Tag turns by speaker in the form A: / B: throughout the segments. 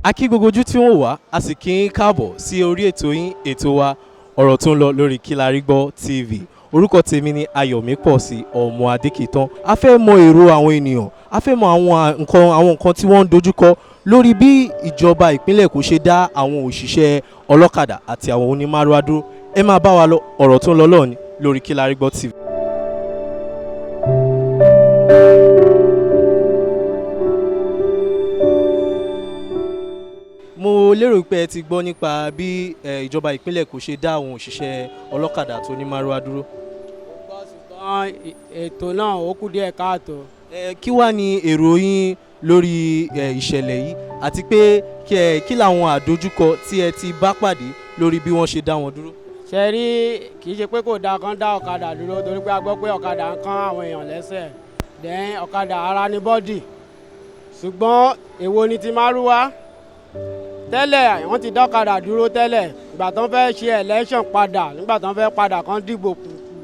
A: A kí gbogbo ojú tí wọ́n wá a sì kí yín káàbọ̀ sí orí ètò yín ètò wa ọ̀rọ̀ tó ń lọ lórí Kí la rí gbọ́ TV. Orúkọ tèmi ni Ayọ̀mípọ̀sí ọmọ Adékìtán. A fẹ́ mọ èrò àwọn ènìyàn, a fẹ́ mọ àwọn nǹkan tí wọ́n ń dojúkọ lórí bí ìjọba ìpínlẹ̀ Èkó ṣe dá àwọn òṣìṣẹ́ ọlọ́kadà àti àwọn onímárúwá dúró. Ẹ máa bá wa lọ ọ̀rọ̀ tó ń lọ lọ́ọ̀ni lórí Kí la rí gbọ́ TV. Mo lérò pé ẹ ti gbọ́ nípa bí ìjọba ìpínlẹ̀ Èkó ṣe dá àwọn òṣìṣẹ́ ọlọ́kadà àti onímárúwá dúró.
B: Ṣùgbọ́n ètò náà ó kù díẹ̀ káàtó.
A: Kí wá ni èrò yín lórí ìṣẹ̀lẹ̀ yìí àti pé kí làwọn àdójúkọ tí ẹ ti bá pàdé lórí bí wọ́n ṣe dá wọn dúró.
B: Ṣe rí kì í ṣe pé kò dáa kán dá ọ̀kadà dúró torí pé a gbọ́ pé ọ̀kadà ń kán àwọn èèyàn lẹ́sẹ̀ then ọ̀kadà ara ní bọ́dì ṣùgbọ́n èwo ni ti márúwá tẹ́lẹ̀ wọ́n ti dá ọ̀kadà dúró tẹ́lẹ̀ ìgbà tán fẹ́ ṣe election padà nígbà tán fẹ́ padà kán dìbò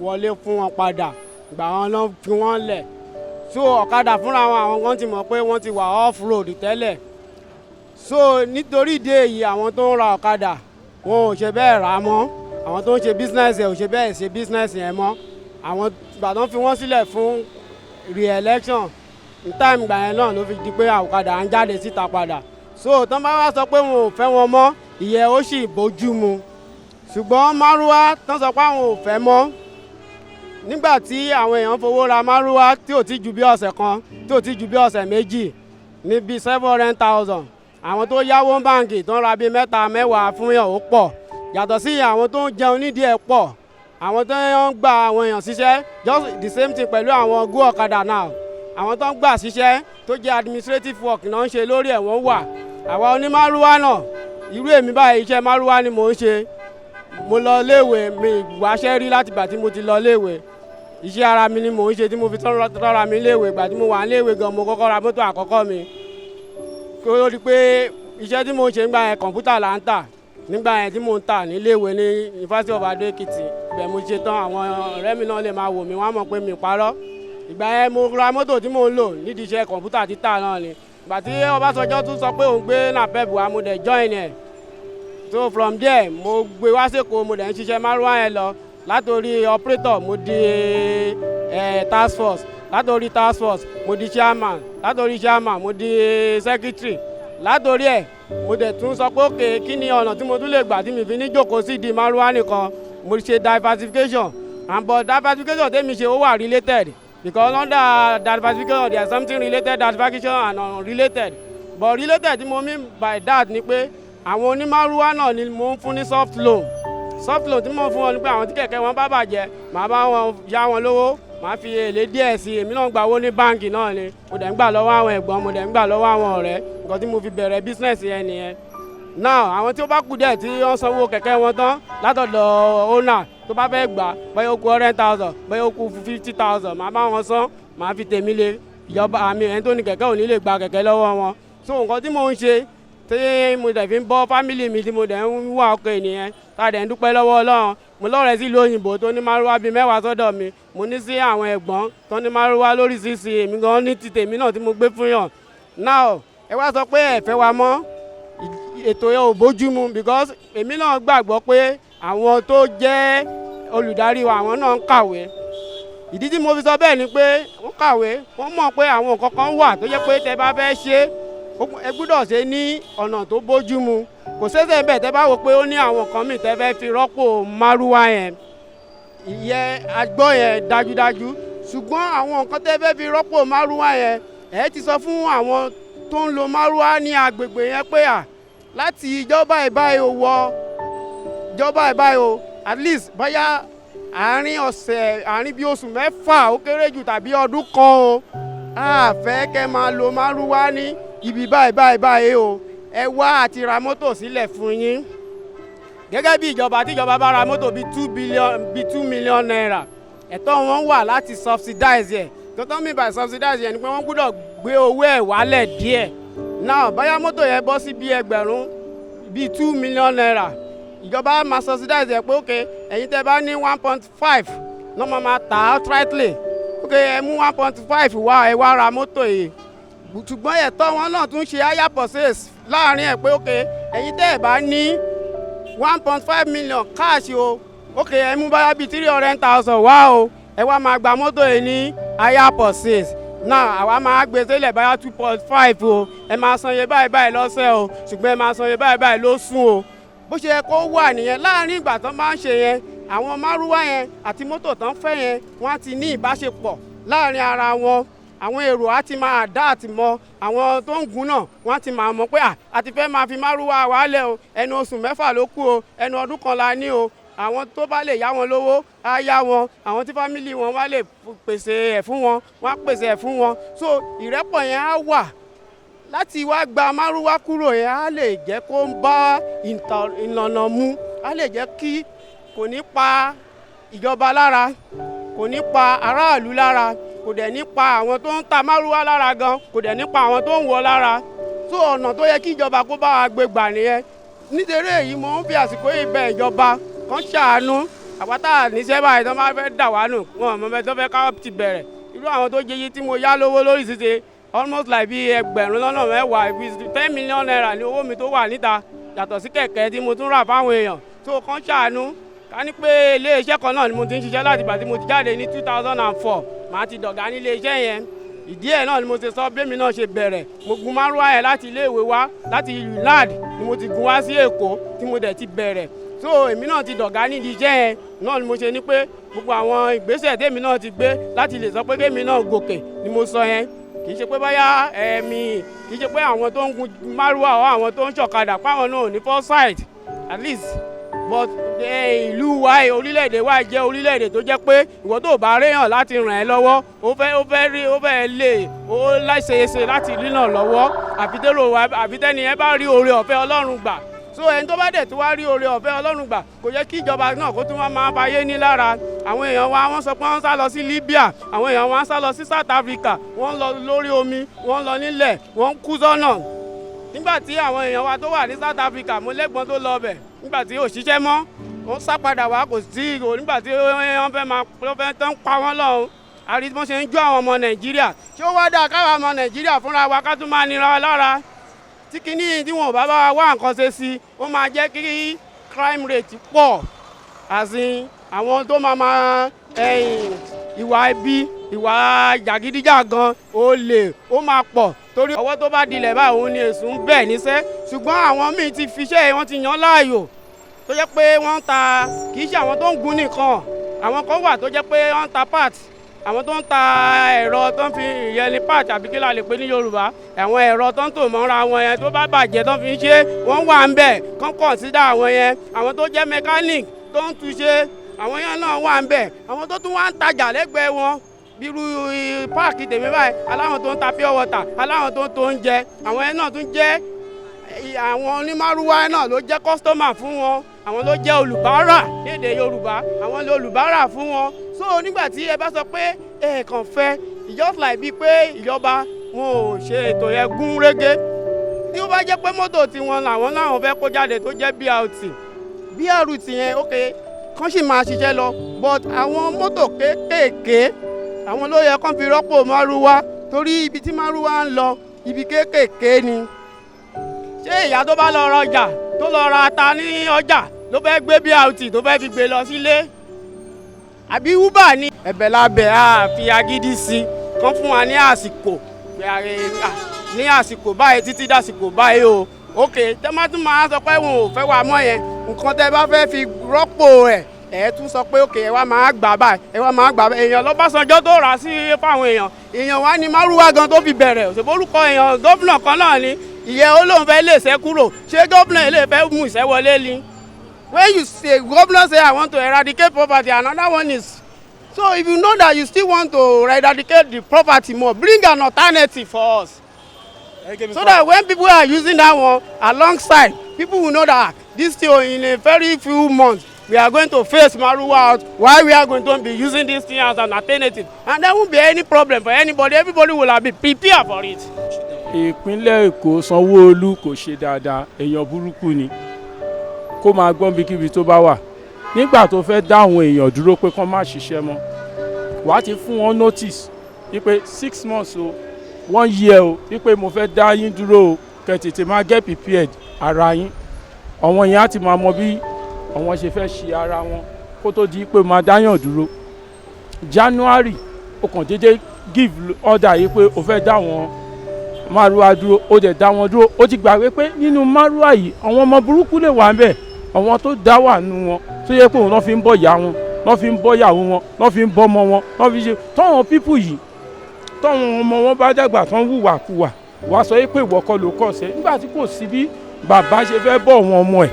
B: wọlé fún wọn padà ìgbà wọn lọ fi wọ́n lẹ̀ so ọ̀kadà fúnra wọn àwọn kan ti mọ̀ pé wọ́n ti wà off road tẹ́lẹ̀ so nítorí ìdí èyí àwọn tó ń ra ọ̀kadà wọn ò ṣe bẹ́ẹ̀ rà á mọ́ àwọn tó ń ṣe business ẹ̀ ò ṣe bẹ́ẹ̀ ṣe business yẹn mọ́ àwọn ìgbà tán fi wọ́n sílẹ̀ fún re-election ní time ìgbà yẹn náà ló fi di pé ọ̀kadà ń jáde síta padà so tán bá wá sọ pé wọn ò fẹ́ wọn mọ́ ìyẹn ó sì bójú mu ṣùgbọ́n márúwá tán sọ pé àwọn ò fẹ́ mọ́ nígbà tí àwọn èèyàn fowó ra márúwá tí ò ti ju bí ọ̀sẹ̀ kan tí ò ti ju bí ọ̀sẹ̀ méjì ní bíi 700,000 àwọn tó yáwó báǹkì tó ń ra bíi mẹ́ta mẹ́wàá fún yàn ó pọ̀ yàtọ̀ sí àwọn tó ń jẹun nídìí ẹ̀ pọ̀ àwọn tó ń gba àwọn èèyàn síṣẹ́ just the same thing pẹ̀lú àwọn go ọ̀kadà náà àwọn tó ń gbà síṣẹ́ tó jẹ́ administrative work náà ń ṣe lórí ẹ̀ wọ́n wà àwa onímárúwá náà irú èmi báyìí iṣẹ́ márúwá ni mò ń ṣe mo lọ léèwé mi wáṣẹ́ rí láti ìgbà tí mo ti lọ léèwé iṣẹ́ ara mi ni mò ń ṣe tí mo fi tọ́ra mi léèwé ìgbà tí mo wà léèwé gan mo kọ́kọ́ ra mọ́tò àkọ́kọ́ mi kó ló di pé iṣẹ́ tí mo ń ṣe nígbà yẹn kọ̀ǹpútà là ń tà nígbà yẹn tí mo ń tà ní léèwé ní University of Adó Èkìtì ibẹ̀ mo ṣe tán àwọn ọ̀rẹ́ mi náà lè máa wò mí wọ́n á mọ̀ pé mi parọ́ ìgbà yẹn mo ra mọ́tò tí mo ń lò nídìí iṣẹ́ kọ̀ǹpútà títà náà ni ìgbà tí Ọbásanjọ́ tún sọ pé òun gbé napep wa mo dẹ̀ join ẹ̀ so from there mo gbé wá sẹ́kọ̀ọ́ mo dẹ̀ ń ṣiṣẹ́ márúwá yẹn lọ látòrí operator mo di task force látòrí task force mo di chairman látòrí chairman mo di secretary látòrí ẹ̀ mo dẹ̀ tún sọ pé òkè kí ni ọ̀nà tí mo tún lè gbà tí mi fi ní jókòó sí di márúwá nìkan mo ṣe diversification and but diversification tèmi ṣe ó wà related because under diversification there is something related diversification and unrelated but related tí mo mean by that ni pé àwọn onímárúwá náà ni mo ń fún ní soft loan tí mo fún wọn ni pé àwọn tí kẹ̀kẹ́ wọn bá bàjẹ́ màá bá wọn yá wọn lówó màá fi èlé díẹ̀ sí i èmi náà gba owó ní báǹkì náà ni mo dẹ̀ ń gbà lọ́wọ́ àwọn ẹ̀gbọ́n mo dẹ̀ ń gbà lọ́wọ́ àwọn ọ̀rẹ́ nǹkan tí mo fi bẹ̀rẹ̀ business yẹn nìyẹn now àwọn tí ó bá kù díẹ̀ tí wọ́n sanwó kẹ̀kẹ́ wọn tán látọ̀dọ̀ owner tó bá fẹ́ gbà bóyá ó kù 100,000 bóyá ó kù 50,000 màá bá wọn san màá fi tèmi lé ìjọba àmì ẹni tó ní kẹ̀kẹ́ ò ní lè gba kẹ̀kẹ́ lọ́wọ́ wọn so nǹkan tí mò ń ṣe tí mo dẹ̀ fi ń bọ́ fámìlì mi tí mo dẹ̀ ń wà ọkọ̀ ènìyàn tá a dẹ̀ ń dúpẹ́ lọ́wọ́ Ọlọ́run mo lọ́rẹ̀ẹ́ sí ìlú òyìnbó tó ní márúwá bíi 10 sọ́dọ̀ mi mo ní sí àwọn ẹ̀gbọ́n tó ní márúwá lórí sísì èmi gan ní ti tèmi náà tí mo gbé fún yàn now ẹ wá sọ pé ẹ fẹ́ wa mọ́ ètò yẹn ò bójú mu because èmi náà gbàgbọ́ pé àwọn tó jẹ́ olùdarí wa àwọn náà ń kàwé ìdí tí mo fi sọ bẹ́ẹ̀ ni pé wọ́n kàwé wọ́n mọ̀ pé àwọn nǹkan kan wà tó jẹ́ pé tẹ bá fẹ́ ṣe ẹ gbúdọ̀ ṣe ní ọ̀nà tó bójú mu kò ṣẹ̀ṣẹ̀ bẹ́ẹ̀ tẹ́ bá wò pé ó ní àwọn kan mìíràn tẹ́ fẹ́ fi rọ́pò márúwá yẹn ìyẹn agbọ́ yẹn dájúdájú ṣùgbọ́n àwọn nǹkan tẹ́ fẹ́ fi rọ́pò márúwá yẹn ẹ ti sọ fún àwọn tó ń lo márúwá ní agbègbè yẹn pé láti ìjọba ìbáyìí ò wọ ìjọba ìbáyìí ò at least bóyá àárín bí oṣù mẹ́fà ó kéré jù tàbí ọdún kan o a fẹ́ kẹ́ máa lo márúwá ní ibi báyìí o ẹ wá àti ra mọ́tò sílẹ̀ fún yín gẹ́gẹ́ bí ìjọba tíjọba bá ra mọ́tò bíi 2 million naira ẹ̀tọ́ wọn wà láti subsidize ẹ̀ tọ́tọ́ mi by subsidize ẹ̀ ni pé wọ́n gbọ́dọ̀ gbé owó ẹ̀ wálẹ̀ díẹ̀ náà báyà mọ́tò yẹn bọ́ sí bí ẹgbẹ̀rún bíi 2 million naira ìjọba máa subsidize ẹ̀ pé ok ẹ̀yin tẹ́ bá ní 1.5 lọ́mọ máa tà outrightly ok ẹ mú 1.5 wá ẹ wá ra mọ́tò yìí ṣùgbọ́n ẹ̀tọ́ wọn náà tún ṣe higher purchase láàrin ẹ̀ pé ok ẹ̀yin tẹ́ ẹ̀ bá ní 1.5 million cash o ok ẹ mú báyà bíi 300,000 wá o ẹ wá máa gba mọ́tò yìí ní higher purchase náà àwa máa gbé sílẹ̀ báyà 2.5 o ẹ máa san iye báyìí báyìí lọ́sẹ̀ o ṣùgbọ́n ẹ máa san iye báyìí báyìí lóṣù o bó ṣe yẹ kó wà nìyẹn láàrin ìgbà tán bá ń ṣe yẹn àwọn márúwá yẹn àti mọ́tò tán fẹ́ yẹn wọ́n á ti ní ìbáṣepọ̀ láàrin ara wọn àwọn èrò á ti máa dá àti mọ àwọn tó ń gun náà wọ́n á ti máa mọ̀ pé a ti fẹ́ máa fi márúwá wálẹ̀ o ẹnu oṣù mẹ́fà ló kù o ẹnu ọdún kan la ní o àwọn tó bá lè yá wọn lówó á yá wọn àwọn tí fámìlì wọn wá lè pèsè ẹ̀ fún wọn wọ́n á pèsè ẹ̀ fún wọn so ìrẹ́pọ̀ yẹn á wà láti wá gba márúwá kúrò yẹn á lè jẹ́ kó ń bá ìlànà mu á lè jẹ́ kí kò ní pa ìjọba lára kò ní pa aráàlú lára kò dẹ̀ ní pa àwọn tó ń ta márúwá lára gan kò dẹ̀ ní pa àwọn tó ń wọ lára tó ọ̀nà tó yẹ kí ìjọba kó bá wa gbé gbà nìyẹn nítorí èyí mo ń fi àsìkò yìí bẹ̀ ìjọba kan ṣàánú àpáta níṣẹ́ báyìí tó máa fẹ́ dà wá nù wọn mọ̀ bẹ́ẹ̀ tó fẹ́ ká ti bẹ̀rẹ̀ irú àwọn tó jẹ́ yìí tí mo yá lówó lórí ṣíṣe almost like bí ẹgbẹ̀rún lọ́nà mẹ́wàá bí 10 million naira ní owó mi tó wà níta yàtọ̀ sí kẹ̀kẹ́ tí mo tún rà fáwọn èèyàn tó kàn ṣàánú ká ní pé iléeṣẹ́ kan náà ni mo ti ń ṣiṣẹ́ láti ìgbà tí mo ti jáde ní 2004 màá ti dọ̀gá ní iléeṣẹ́ yẹn ìdí ẹ̀ náà ni mo ṣe sọ bẹ́mi náà ṣe bẹ̀rẹ̀ mo gun márúwá yẹn láti iléèwé wá láti UNAD ni mo ti gun wá sí Èkó tí mo dẹ̀ ti bẹ̀rẹ̀ so èmi náà ti dọ̀gá nídìí iṣẹ́ yẹn náà ni mo ṣe ní pé gbogbo àwọn ìgbésẹ̀ tèmi náà ti gbé láti lè sọ pé kémi náà gòkè ni mo sọ yẹn kì í ṣe pé báyà kì í ṣe pé àwọn tó ń gun márúwá ọ àwọn tó ń ṣọ̀kadà páwọn náà ò ní foresight at least but ìlú wa orílẹ̀-èdè wa jẹ́ orílẹ̀-èdè tó jẹ́ pé ìwọ tó bá réyàn láti ràn ẹ́ lọ́wọ́ ó fẹ́ lè ó láṣeéṣe láti rínà lọ́wọ́ àfi tẹ́ni ẹ bá rí oore ọ̀fẹ́ Ọlọ́run gbà so ẹni tó bá dẹ̀ tó wá rí oore ọ̀fẹ́ Ọlọ́run gbà kò yẹ kí ìjọba náà kó tún máa fayé ní lára àwọn èèyàn wa wọ́n sọ pé wọ́n sá lọ sí Libya àwọn èèyàn wa sá lọ sí South Africa wọ́n lọ lórí omi wọ́n lọ nílẹ̀ wọ́n kú sọ́nà nígbà tí àwọn èèyàn wa tó wà ní South Africa mo lẹ́gbọ́n tó lọ bẹ̀ nígbà tí ò ṣiṣẹ́ mọ́ wọ́n sá padà wá kò sí nígbà tí wọ́n fẹ́ tán pa wọ́n lọ́hùn àrí wọ́n ṣe ń jó àwọn ọmọ Nàìjíríà ṣé ó wá dáa káwa ọmọ Nàìjíríà fúnra wa ká tún máa nira lára tí kìíní tí wọn ò bá bá wá nǹkan ṣe sí ó máa jẹ́ kí crime rate pọ̀ àsìn àwọn tó máa ìwà ibi ìwà jàgídíjàgan olè ó máa pọ̀ torí ọwọ́ tó bá dilẹ̀ báyìí òun ni èṣù ń bẹ̀ níṣẹ́ ṣùgbọ́n àwọn míì ti fiṣẹ́ wọn ti yàn láàyò tó jẹ́ pé wọ́n ń ta kì í ṣe àwọn tó ń gun nìkan àwọn kan wà tó jẹ́ pé wọ́n ń ta part àwọn tó ń ta ẹ̀rọ tó ń fi ìyẹn ní part àbí kí la lè pè ní Yorùbá àwọn ẹ̀rọ tó ń tò mọ́ra wọn yẹn tó bá bàjẹ́ tó fi ń ṣe wọ́n wà ń bẹ̀ kán consider àwọn yẹn àwọn tó jẹ́ mechanic tó ń túṣe àwọn yẹn náà wà ń bẹ̀ àwọn tó tún wá ń tajà lẹ́gbẹ̀ẹ́ wọn bírú páàkì tèmi báyìí aláwọn tó ń ta pure water aláwọn tó ń to oúnjẹ àwọn yẹn náà tún jẹ́ àwọn onímárúwá náà ló jẹ́ customer fún wọn àwọn ló jẹ́ olùbárà lédè Yorùbá àwọn ló olùbárà fún wọn so nígbà tí ẹ bá sọ pé ẹ kàn fẹ́ just like bíi pé ìjọba wọn ò ṣe ètò yẹn gún régé tí ó bá jẹ́ pé mọ́tò tiwọn làwọn láwọn fẹ́ kó jáde tó jẹ́ BRT yẹn ok kán sì máa ṣiṣẹ́ lọ but àwọn mọ́tò kéékèèké àwọn ló yẹ kán fi rọ́pò márúwá torí ibi tí márúwá ń lọ ibi kéékèèké ni ṣé ìyá tó bá lọ rọjà tó lọ ra ata ní ọjà ló fẹ́ gbé BRT tó fẹ́ fi gbé lọ sílé àbí Uber ní ẹ̀bẹ̀ lábẹ́ àfi agídí sí kán fún wa ní àsìkò ní àsìkò báyìí títí dàsìkò báyìí o ok tẹ́ má tún máa sọ pé wọn ò fẹ́ wà mọ́ yẹn nǹkan tẹ́ bá fẹ́ fi rọ́pò ẹ̀ tún sọ pé ok ẹ wá máa gbà báyìí ẹ wá máa gbà báyìí èèyàn l'Ọbásanjọ́ tó rà sí fáwọn èèyàn wá ní márúwá gan tó fi bẹ̀rẹ̀ òṣèbórúkọ èèyàn gómìnà kan náà ni ìyẹn ó lóun fẹ́ lè ṣẹ́ kúrò ṣé gómìnà ilé fẹ́ mú ìṣẹ́ wọlé ni when you say governor say I want to eradicate poverty another one is so if you know that you still want to eradicate the poverty more bring an alternative for us so that when people are using that one alongside people will know that this thing in a very few months we are going to face márúwá out while we are going to be using this thing as an alternative and there won't be any problem for anybody everybody will have been prepared for it.
C: Ìpínlẹ̀ Èkó Sanwó-Olú kò ṣe dáadáa èèyàn burúkú ni kó máa gbọ́n bíkíbi tó bá wà nígbà tó fẹ́ dá àwọn èèyàn dúró pé kán má ṣiṣẹ́ mọ́ wàá ti fún wọn notice wípé 6 months o 1 year o wípé mo fẹ́ dá yín dúró o kẹ́ tètè máa get prepared ara yín àwọn yẹn á ti máa mọ bí àwọn ṣe fẹ́ ṣe ara wọn kó tó di pé máa dáyàn dúró January o kàn déédé give order yìí pé o fẹ́ dá wọn márùwá dúró o dẹ̀ dá wọn dúró o ti gbàgbé pé nínú márùwá yìí àwọn ọmọ burúkú lè wà ń bẹ̀ àwọn tó dá wà nù wọn tó yẹ pé òun náà fi ń bọ́ ìyá wọn náà fi ń bọ́ ìyàwó wọn náà fi ń bọ́ ọmọ wọn náà fi ṣe tọ́wọ́n pípù yìí tọ́wọ́n ọmọ wọn bá dàgbà tán wùwàkuwà wàá sọ pé ìwọ kọ́ ló kọ́ ṣe nígbà tí kò sí bí bàbá ṣe fẹ́ bọ́ wọn ọmọ ẹ̀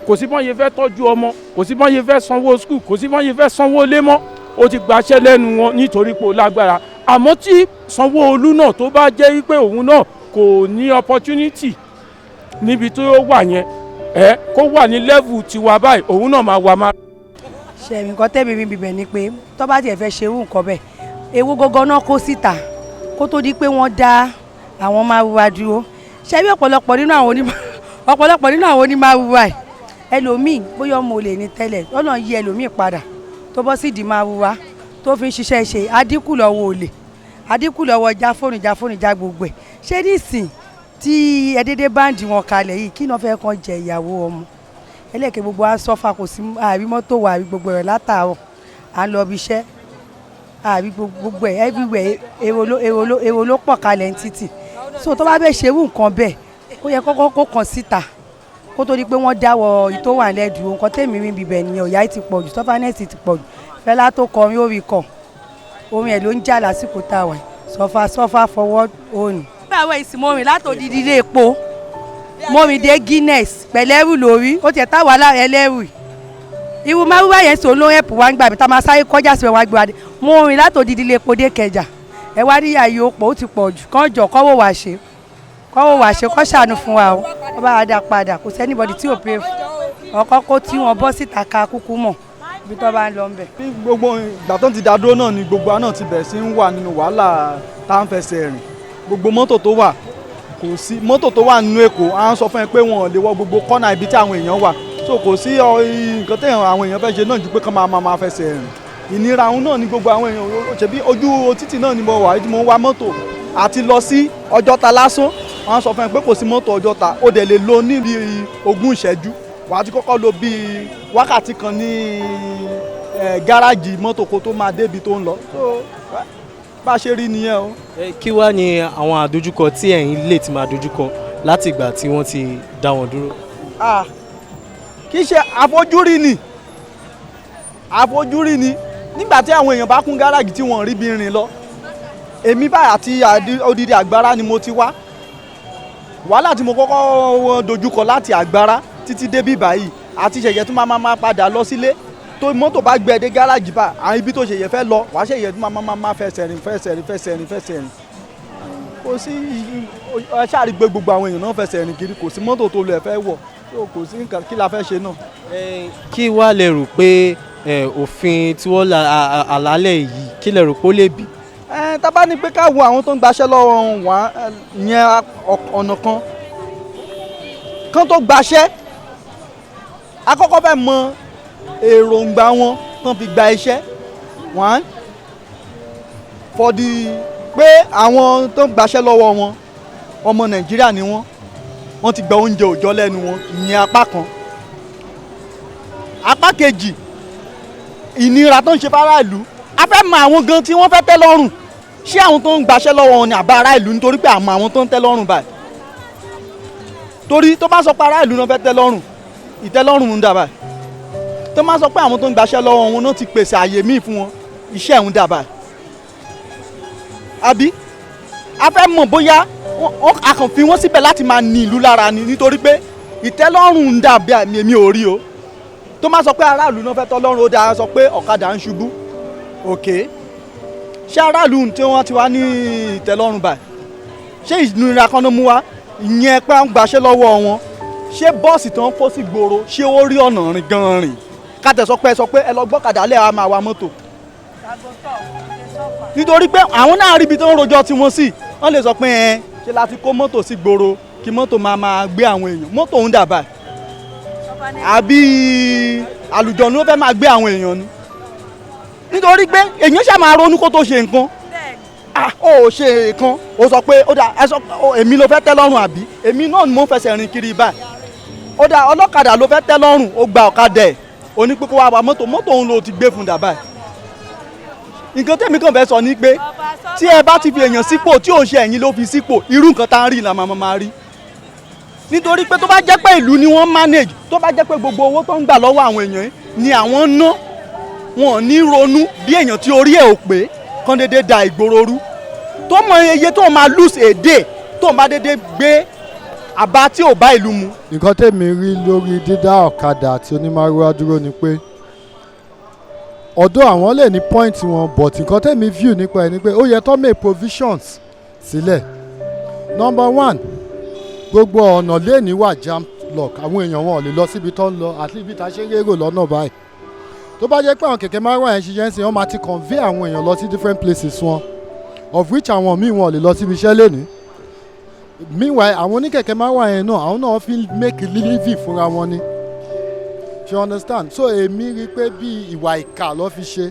C: kò sí bọ́n ṣe fẹ́ tọ́jú ọmọ kò sí bọ́n ṣe fẹ́ sanwó skul kò sí bọ́n ṣe fẹ́ sanwó lé mọ́ ó ti gbaṣẹ́ lẹ́nu wọn nítorí pé ó lágbára àmọ́ tí Sanwó-Olú náà tó bá jẹ́ wípé òun náà kò ní opportunity níbi tó wà yẹn kó wà ní level tiwa báyìí òun náà máa wà máa.
D: ṣẹ̀mí nǹkan tẹ́mi mi bìbẹ̀ ni pé tó bá tiẹ̀ fẹ́ ṣe irú nǹkan bẹ́ẹ̀ ewu gangan náà kó síta kó tó di pé wọ́n dá àwọn márùwá dúró ṣẹ́bí ọ̀pọ̀lọpọ̀ nínú àwọn onímárùwá ẹ̀ ẹlòmíì bóyá ọmọ olè ní tẹ́lẹ̀ lọ́nà yí ẹlòmíì padà tó bọ́ sí di márùwá tó fi ń ṣiṣẹ́ ṣe adínkù lọ́wọ́ olè adínkù lọ́wọ́ jáfóònù já gbogbo ẹ̀ ṣé nísìn tí ẹdẹdẹ báǹdì wọn kalẹ̀ yìí kí náà fẹ́ kàn jẹ ìyàwó ọmọ ẹlẹ́kẹ̀ gbogbo á sọ́fà kò sí àrí mọ́tò wà àrí gbogbo rẹ̀ látàárọ̀ à ń lọ ibi iṣẹ́ àrí gbogbo ẹ̀ everywhere èrò ló pọ̀ kalẹ̀ ní títì so tó bá bẹ́ẹ̀ ṣe irú nǹkan bẹ́ẹ̀ ó yẹ kọ́kọ́ kó kàn síta kó tó di pé wọ́n dáwọ́ ìtò wà lẹ́dùn nǹkan tèmi rí bíbẹ̀ nìyẹn òyà ti pọ̀ jù sọ́fánẹ́sì ti pọ̀ jù Fẹlá tó kọrin orí kọ̀ orin ẹ̀ ló ń jà lásìkò tá a wà sọ́fà forward òní. báwo ìsìn mọ́rin látòdìdí ilé epo mọ́rin dé Guinness pẹ̀lẹ́rù lórí ó tiẹ̀ táwa lára ẹlẹ́rù irú márùwá yẹn sọ ló ẹ̀pù wá ń gbà mí tá a máa sáré kọjá sí ẹ̀wọ̀n agbára mọ́rin látòdìdí ilé epo dé Kẹjà ẹ wá rí ààyè òpó ó ti pọ̀ jù kán jọ kọ́wọ́ wá ṣe kọ́ ṣàánú fún wa o wọ́n bá wa dá padà kò sí anybody tí ò pé ọkọ̀ kó tí wọ́n bọ́ síta ká kúkú mọ̀ ibi tó bá ń lọ ń bẹ̀.
E: gbogbo ìgbà tó ti dá dúró náà ni gbogbo àná ti bẹ̀rẹ̀ sí ń wà nínú wàhálà tá à ń fẹsẹ̀ rìn gbogbo mọ́tò tó wà kò sí mọ́tò tó wà nínú Èkó à ń sọ fún ẹ pé wọn ò lè wọ gbogbo kọ́nà ibi tí àwọn èèyàn wà so kò sí nǹkan tí àwọn èèyàn fẹ́ ṣe náà ju pé kán máa fẹsẹ̀ rìn ìnira òun náà ni gbogbo àwọn èèyàn ṣebí ojú títì náà ni mo wà tí mo ń wa mọ́tò àti lọ sí Ọjọ́ta lásán wọ́n sọ fún ẹ pé kò sí mọ́tò Ọjọ́ta ó dẹ̀ lè lò ní bíi 20 ìṣẹ́jú wàá ti kọ́kọ́ lò bíi wákàtí kan ní gáràjì mọ́tò kó tó máa débi tó ń lọ so bá a ṣe rí nìyẹn o.
A: kí wá ni àwọn àdójúkọ tí ẹ̀yin lè ti máa dojúkọ láti ìgbà tí wọ́n ti dá wọn dúró.
E: kì í ṣe àfojúrí ni nígbà tí àwọn èèyàn bá kún gáràjì tí wọ́n rí bí rìn lọ èmi báyìí àti odidi Àgbárá ni mo ti wá wàhálà tí mo kọ́kọ́ dojúkọ láti Àgbárá títí débí báyìí àti ṣẹ̀yẹ̀ tó máa padà lọ sílé tó mọ́tò bá gbẹ dé gáràjì bá àwọn ibi tó ṣẹ̀yẹ̀ fẹ́ lọ wàá ṣẹ̀yẹ̀ tó máa fẹsẹ̀ rìn kò sí ẹ ṣáàrí gbé gbogbo àwọn èèyàn náà fẹsẹ̀ rìn kiri kò sí mọ́tò tó lè fẹ́ wọ̀ kò sí nǹkan kí la fẹ́ ṣe náà.
A: kí wàá lè rò pé òfin tí wọ́n àlàálẹ̀ yìí kí lè rò pé ó lè bì.
E: tá bá ní pé ká wo àwọn tó ń gbaṣẹ́ lọ́wọ́ wọn yẹn ọ̀nà kan tó gbaṣẹ́ àkọ́kọ́ fẹ́ mọ èròǹgbà wọn tán fi gba iṣẹ́ one for the pé àwọn tó ń gbaṣẹ́ lọ́wọ́ wọn ọmọ Nàìjíríà ni wọ́n ti gba oúnjẹ òòjọ́ lẹ́nu wọn ìyẹn apá kan apá kejì ìnira tó ń ṣe fárá ìlú a fẹ́ mọ àwọn gan tí wọ́n fẹ́ tẹ́ lọ́rùn ṣé àwọn tó ń gbaṣẹ́ lọ́wọ́ wọn ni àbá ará ìlú nítorí pé àmọ́ àwọn tó ń tẹ́ lọ́rùn báyìí torí tó bá sọ pé ará ìlú náà fẹ́ tẹ́ lọ́rùn ìtẹ́lọ́rùn ń dà báyìí tó máa sọ pé àwọn tó ń gbaṣẹ́ lọ́wọ́ wọn náà ti pèsè àyè míì fún wọn iṣẹ́ ìhun dà báyìí àbí a fẹ́ mọ̀ bóyá a kàn fi wọ́n síbẹ̀ láti máa ní ìlú lára ni nítorí pé ìtẹ́lọ́rùn ń dà bí èmi ò rí o tó máa sọ pé aráàlú náà fẹ́ tọ́lọ́rùn ó dáa sọ pé ọ̀kadà ń ṣubú òkè ṣé aráàlú tí wọ́n ti wá ní ìtẹ́lọ́rùn báyìí ṣé ìnira kan ló mú wá ìyẹn pé wọ́n gbaṣẹ́ lọ́wọ́ wọn ṣé bọ́ọ̀sì tó ń kó sí gbòòrò ṣé ó rí ọ̀nà rìn gan-an rìn kátẹ sọ pé ẹ lọ gbọ́kadà lẹ́ẹ̀ á máa wa mọ́tò nítorí pé àwọn náà rí ibi tó ń rojọ́ tí wọ́n sì wọ́n lè sọ pé ṣe láti kó mọ́tò sí gbòòrò kí mọ́tò máa gbé àwọn èèyàn mọ́tò ń dà báyìí àbí àlùjọ̀nù ló fẹ́ máa gbé àwọn èèyàn ni nítorí pé èèyàn ṣáà máa ronú kó tó ṣe nǹkan ó ṣe kan ó sọ pé ó dà ẹ sọ èmi ló fẹ́ tẹ́ lọ́rùn àbí èmi náà ni mo fẹsẹ̀ rìn kiri báyìí ó dà ọlọ́kadà ló fẹ́ tẹ́ lọ́rùn ó gba ọ̀kadà ẹ̀ ó ní pé kó wá wa mọ́tò òun ló ti gbé fún dàbà nǹkan tẹ́mi kàn fẹ́ sọ ni pé tí ẹ bá ti fi èèyàn sípò tí ò ń ṣe ẹ̀yin ló fi sípò irú nǹkan tá ń rí la máa rí nítorí pé tó bá jẹ́ pé ìlú ni wọ́n manage tó bá jẹ́ pé gbogbo owó tó ń gbà lọ́wọ́ àwọn èèyàn ni àwọn ń ná wọn ò ní ronú bí èèyàn tí orí ẹ̀ ò pé kán dédé da ìgboro rú tó mọ iye tó máa lose a day tó máa dédé gbé àbá tí ò bá ìlú mu.
F: nǹkan tèmi rí lórí dídá ọ̀kadà àti onímàrúwá dúró ni pé ọ̀dọ̀ àwọn lè ní point wọn but nǹkan tèmi view nípa ẹ̀ ni pé ó yẹ tó make provisions sílẹ̀. number one gbogbo ọ̀nà lẹ́ẹ̀ni wà jam lock àwọn èèyàn wọn ò lè lọ síbi tó ń lọ àti ibi tá a ṣe ń rérò lọ́nà báyìí tó bá jẹ́ pé àwọn kẹ̀kẹ́ márùn-ún yẹn ṣiṣẹ́ ń sìn wọ́n máa ti convey àwọn èèyàn lọ sí different places wọn of which àwọn míì wọn ò lè lọ síbi iṣẹ́ lẹ́ni meanwhile àwọn oníkẹ̀kẹ́ márùn-ún yẹn náà àwọn náà fi make living fúnra wọn ni you understand so èmi rí i pé bí ìwà ìkà ló fi ṣe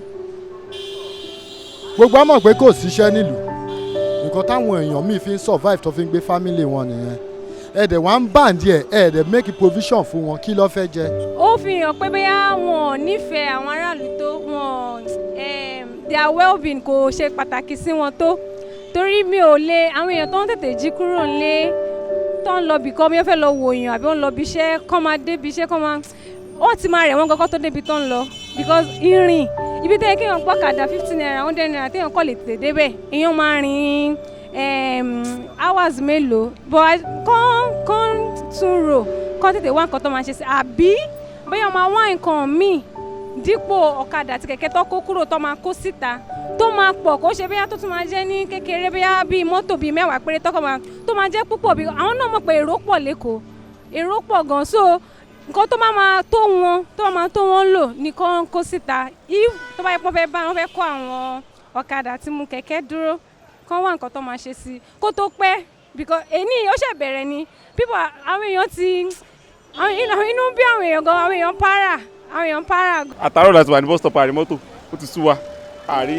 F: gbogbo àmọ̀ pé kò síṣẹ́ nílùú nǹkan táwọn èèyàn míì fi ń survive tó fi ń gbé family wọn nìyẹn ẹ̀ẹ́dẹ̀ wá ń bàǹdì ẹ̀ẹ́dẹ̀ make provision fún wọn kí ló fẹ́ jẹ.
G: ó fi hàn pé bóyá wọn ò nífẹ̀ẹ́ àwọn aráàlú tó wọn their well-being kò ṣe pàtàkì sí wọn tó torí mi ò lè àwọn èèyàn tó ń tètè jí kúrò nílé tó ń lọ bìkan bí wọ́n fẹ́ lọ wo èèyàn àbí wọ́n lọ bí iṣẹ́ kọ́ máa débi iṣẹ́ kọ́ máa ó ti máa rẹ̀ wọ́n gọ́gọ́ tó débi tó ń lọ because ìrìn ibi tẹ́ kí èèyàn gbọ́kadà 50 naira 100 naira téèyàn kọ́ lè tètè débẹ̀ èèyàn máa rìn hours mélòó but kán tún rò kán tètè wá nǹkan tó máa ṣe sí àbí bóyá máa wá nǹkan míì dípò ọ̀kadà àti kẹ̀kẹ́ tó kó kúrò tó máa kó síta tó máa pọ̀ kó ṣe bóyá tó tún máa jẹ́ ní kékeré bóyá bíi mọ́tò bíi 10 péré tó máa jẹ́ púpọ̀ bí àwọn náà mọ̀ pé èrò pọ̀ lẹ́kọ̀ọ́ èrò pọ̀ gan so nǹkan tó máa tó wọn lò ní kán kó síta if tó bá yẹ pọ́n wọn fẹ́ kó àwọn ọ̀kadà àti mú kẹ̀kẹ́ dúró kán wá nǹkan tó máa ṣe sí kó tó pẹ́ because èní ó ṣẹ̀ bẹ̀rẹ̀ ni people àwọn èèyàn ti inú bí àwọn èèyàn gan àwọn èèyàn para.
H: àtàrọ̀ láti wà ní bus stop àrí mọ́tò ó ti sú wa àrí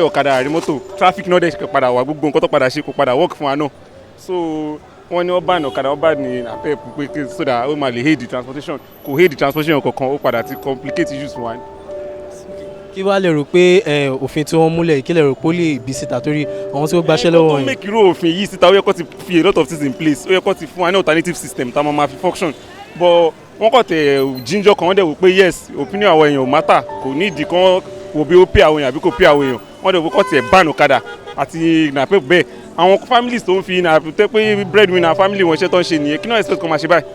H: ọ̀kadà àrí mọ́tò traffic náà dẹ̀ padà wà gbogbo nǹkan tó padà ṣe kò padà work fún wa náà so wọ́n ní wọ́n bá ní ọ̀kadà wọ́n bá ní napep pé so that ó máa lè aid the transportation kò aid the transportation kankan ó padà ti complicate issues fún wa.
A: kí wàá lè rò pé òfin tí wọ́n múlẹ̀ kí lè rò pé ó lè bí síta torí àwọn tí ó gbaṣẹ́ lọ́wọ́ yẹn.
H: tó make irú òfin yìí síta ó yẹ kó ti fi a lot of things in place ó yẹ kó ti fún wa ní alternative system tá a máa fi function but wọ́n kàn tẹ̀ jíjọ kan wọ́n dẹ̀ wò pé yes opinion àwọn èèyàn ò matter kò ní ìdí kan wò bí ó pay àwọn èèyàn àbí kò pay àwọn èèyàn wọ́n dẹ̀ wò kọ́ tiẹ̀ ban ọ̀kadà àti napep bẹ́ẹ̀ àwọn families tó ń fi tẹ́ pé breadwinner family wọn ṣe tó ń ṣe nìyẹn kí náà expect kó máa ṣe báyìí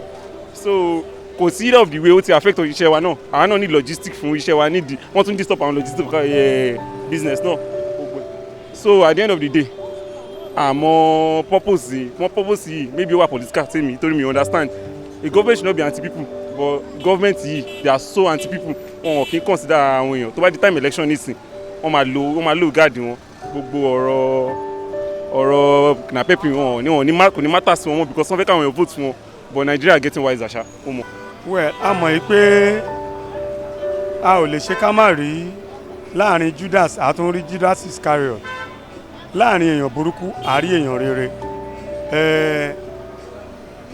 H: so kò sí either of the way ó ti affect iṣẹ́ wa náà àwọn náà ní logistics fún iṣẹ́ wa nídìí wọ́n tún disturb àwọn logistics business náà so at the end of the day àmọ́ purpose yìí maybe ó wà political tell me torí mi understand a government should not be anti people but government yìí they are so anti people wọn kì í consider àwọn èèyàn tó bá di time election nísìn wọ́n máa lo gáàdì wọn gbogbo ọ̀rọ̀ napep wọn kò ní matter sí wọn mọ́ because wọ́n fẹ́ káwọn èèyàn vote fún wọn but Nigeria getting wise àṣà ó mọ̀.
I: well a mọ̀ yìí pé a ò lè ṣe ká má rí láàrin Judas àtúnrí Judas Iscariot láàrin èèyàn burúkú àrí èèyàn rere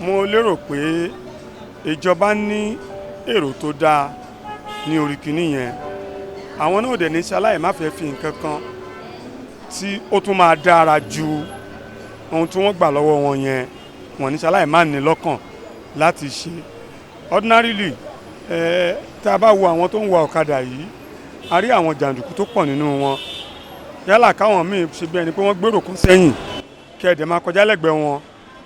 I: mo lérò pé ìjọba ní èrò tó dáa ní orí kìíní yẹn àwọn náà dẹ̀ ní ṣaláì má fẹ́ fi nǹkan kan tí ó tún máa dára ju ohun tí wọ́n gbà lọ́wọ́ wọn yẹn wọ́n ní ṣaláì má ní lọ́kàn láti ṣe ordinarily tá a bá wo àwọn tó ń wa ọ̀kadà yìí a rí àwọn jàǹdùkú tó pọ̀ nínú wọn yálà káwọn míì ṣe bí ẹni pé wọ́n gbèrò kan sẹ́yìn kẹ́ ẹ̀ dẹ̀ máa kọjá lẹ́gbẹ̀ẹ́ wọn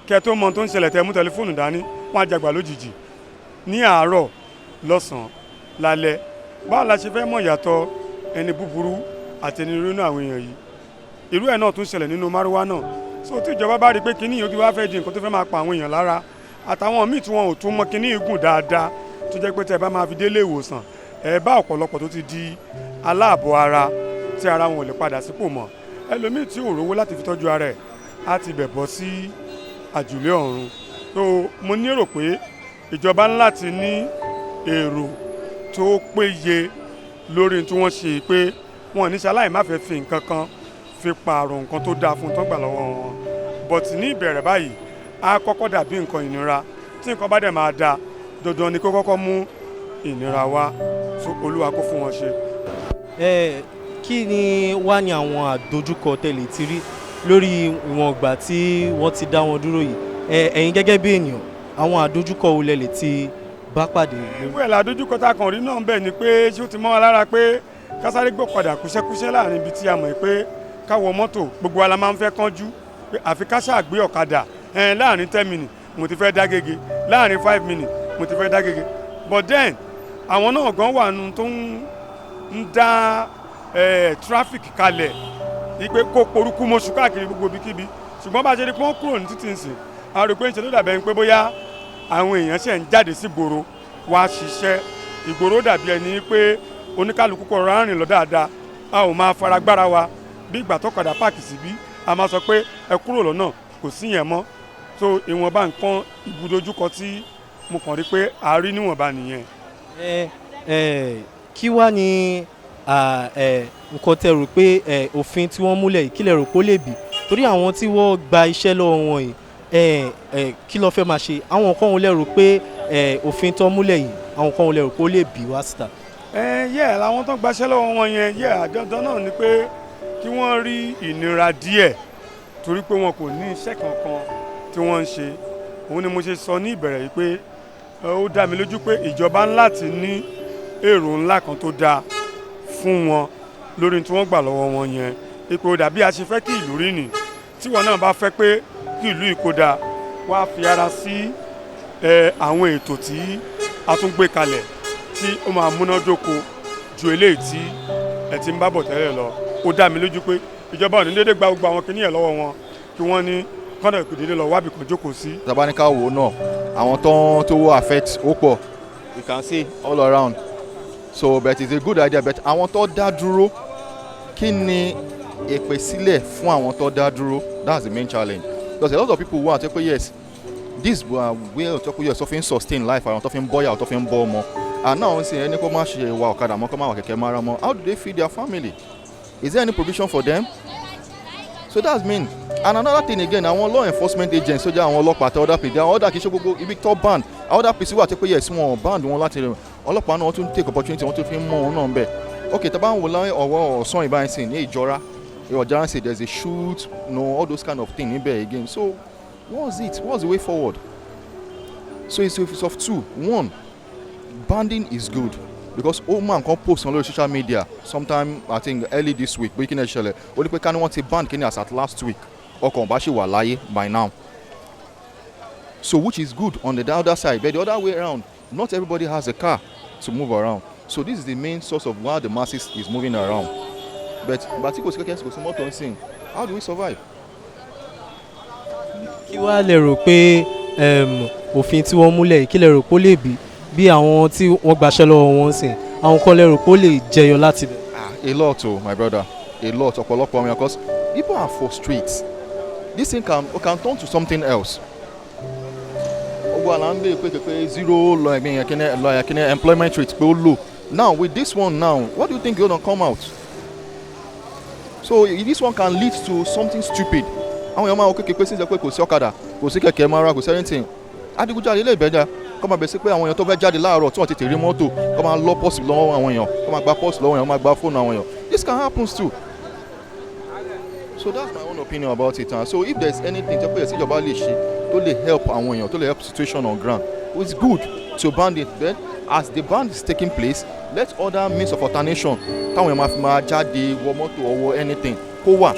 I: kẹ́ ẹ tó mọ tó ń ṣẹlẹ̀ tẹ́ mú tẹlifóònù dání wọ́n á jagbà lójijì ní àárọ̀ lọ́sàn-án lálẹ́ báwo la ṣe fẹ́ mọ̀ ìyàtọ̀ ẹni búburú àti ẹni rínú àwọn èèyàn yìí irú ẹ̀ náà tún ṣẹlẹ̀ nínú márúwá náà so tí ìjọba bá rí pé kíní yìí wá fẹ́ di nǹkan tó fẹ́ máa pa àwọn èèyàn lára àtàwọn míì tí wọn ò tún mọ kíní yìí gùn dáadáa tó jẹ́ pé tẹ́ ẹ bá máa fi délé ìwòsàn ẹ bá ọ̀pọ̀lọpọ̀ tó ti di aláàbọ̀ ara tí ara wọn ò lè padà sípò mọ́ ẹlòmíì tí ò rówó láti fi tọ́jú ara ẹ̀ á ti bẹ̀ bọ́ sí àjùlé ọ̀run so mo nírò pé ìjọba ńlá ti ní èrò tó péye lórí tí wọ́n ṣe pé wọn ní ṣaláì má fẹ́ fi nǹkan kan fi pààrọ̀ nǹkan tó dáa fún tán gbà lọ́wọ́ wọn but ní ìbẹ̀rẹ̀ báyìí á kọ́kọ́ dàbí nǹkan ìnira tí nǹkan bá dẹ̀ máa da dandan ni kó kọ́kọ́ mú ìnira wá so olúwa kó fún wọn ṣe.
A: Kí ni wá ní àwọn àdójúkọ tẹ́lẹ̀ ti rí lórí ìwọ̀n ìgbà tí wọ́n ti dá wọn dúró yìí ẹ̀yin gẹ́gẹ́ bí ènìyàn àwọn àdójúkọ wo lẹ lè ti bá pàdé.
I: ìwé ẹ̀ làdójúkọ tá a kàn rí náà bẹ́ẹ̀ ni pé ṣé ó ti mọ́ wa lára pé kásáré gbọ́ padà kúṣẹ́kúṣẹ́ láàrin ibi tí a mọ̀ pé káwọ mọ́tò gbogbo wa la máa ń fẹ́ kánjú pé àfi ká ṣáà gbé ọ̀kadà láàrin 10 minutes mo ti fẹ́ dá gègé láàrin 5 minutes mo ti fẹ́ dá gègé but then àwọn náà gan wà nù tó ń dá traffic kalẹ̀ ipe kó porúkú mọ́ṣú káàkiri gbogbo ibikíbi ṣùgbọ́n bá a ṣe rí pé wọ́n kúrò ní títì nsìn a rò pé ń ṣe tó dàbẹ̀ ń pé bóyá àwọn èèyàn ṣẹ̀ ń jáde sí ìgboro wá ṣiṣẹ́ ìgboro dàbí ẹni pé oníkálukú kọ̀ rárìn lọ dáadáa a ò máa fara gbára wa bí ìgbà tọkadà páàkì síbí a máa sọ pé ẹ kúrò lọ́nà kò sí yẹn mọ́ so ìwọ̀nba nǹkan ibùdójúkọ tí mo kàn rí pé a rí níwọ̀nba nìyẹn.
A: Kí wá ní nǹkan tẹ́ rò pé òfin tí wọ́n múlẹ̀ yìí kí lẹ rò pé ó lè bì torí àwọn tí wọ́n gba iṣẹ́ lọ́wọ́ wọn yìí kí ló fẹ́ máa ṣe àwọn kan ò lè rò pé òfin tó múlẹ̀ yìí àwọn kan ò lè rò pé ó lè bì wá síta.
I: Làwọn tó gbaṣẹ́ lọ́wọ́ wọn yẹn àjọ̀dán náà ni pé kí wọ́n rí ìnira díẹ̀ torí pé wọn kò ní iṣẹ́ kankan tí wọ́n ń ṣe òun ni mo ṣe sọ ní ìbẹ̀rẹ̀ yìí pé ó dá mi lójú pé ìjọba ńlá ti ní èrò ńlá kan tó dáa fún wọn lórí tí wọ́n gbà lọ́wọ́ wọn yẹn ipò dàbí a ṣe fẹ́ kí ìlú rí nì tí wọn náà bá fẹ́ pé kí ìlú ìkódà wá fi ara sí àwọn ètò tí a tún gbé kalẹ̀ tí ó máa múnádóko ju eléyìí tí ẹ ti ń bá bọ̀ tẹ́lẹ̀ lọ ó dá mi lójú pé ìjọba ò ní dédé gba gbogbo àwọn kìnìyàn lọ́wọ́ wọn kí wọ́n ní kọ́nà ìpìdílé lọ wábì kan jókòó sí.
J: tabanika wo náà àwọn tó wọ affect ó pọ̀ you can see all around so but it's a good idea but àwọn tó dá dúró kí ni èpè sílẹ̀ fún àwọn tó dá dúró that's the main challenge because a lot of people who want to say yes this way to say yes tó fi ń sustain life àwọn tó fi ń bọ́yà tó fi ń bọ́ ọmọ and now wọ́n sì ẹni kó má ṣe wa ọ̀kadà mọ́ kó má wà kẹ̀kẹ́ mara mọ́ how do they feed their family is there any provision for them so that's mean and another thing again àwọn law enforcement agents sójà àwọn ọlọ́pàá àti other people àwọn other kì í ṣe gbogbo ibi tó ban other people wà tó pé yes wọn ban wọn láti rìn ọlọ́pàá náà wọ́n tún take opportunity wọ́n tún fi mọ́ wọn náà ń bẹ̀ okay tàbá ń wò láyé ọ̀wọ́ ọ̀sán ìbáyìísìn ní ìjọra ìjọra ń say there's a shoot all those kind of thing níbẹ̀ again so what's the way forward so it's of two one banding is good because ó máa nǹkan post on lórí social media sometime I think early this week bóyá kí ni ẹ ṣẹlẹ̀ ó ní pé ká ní wọ́n ti ban kí ni as at last week ọkàn bá ṣì wà láyé by now so which is good on the other side but the other way around not everybody has a car to move around so this is the main source of why the masses is moving around but tí kò sí kẹ́kẹ́ kò sí mọ́tò ń sìn how do we survive.
A: kí wàá lè rò pé òfin tí wọ́n múlẹ̀ kí lè rò pé ó lè bí àwọn tí wọ́n gbaṣẹ́ lọ́wọ́ wọn sìn àwọn kan lè rò pé ó lè jẹyọ láti bẹ̀.
J: a lot o my brother a lot ọ̀pọ̀lọpọ̀ ọmọ yẹn because people are frustrated this thing can turn to something else. ogun ala ń lè pé zero kíni employment rate pé ó low now with this one now what do you think gonna come out so this one can lead to something stupid àwọn èèyàn máa wọ kékeré sí pé kò sí ọ̀kadà kò sí kẹ̀kẹ́ mara kò sí anything adigunjalè lè bẹ́jà kọ́ máa bẹ̀ sí pé àwọn èèyàn tó fẹ́ jáde láàárọ̀ tí wọ́n tètè rí mọ́tò kọ́ máa lọ pọ́ọ̀sì lọ́wọ́ àwọn èèyàn kọ́ máa gba pọ́ọ̀sì lọ́wọ́ èèyàn kọ́ máa gba fóònù àwọn èèyàn this can happen too so that's my own opinion about it and so if there is anything tó pé ìjọba lè ṣe tó lè help àwọn èèyàn tó lè help situation on ground it's good to ban it then as the ban is taking place let other means of alternation táwọn èèyàn máa fi máa jáde wọ mọ́tò or anything kó wà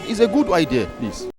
J: it's a good idea please.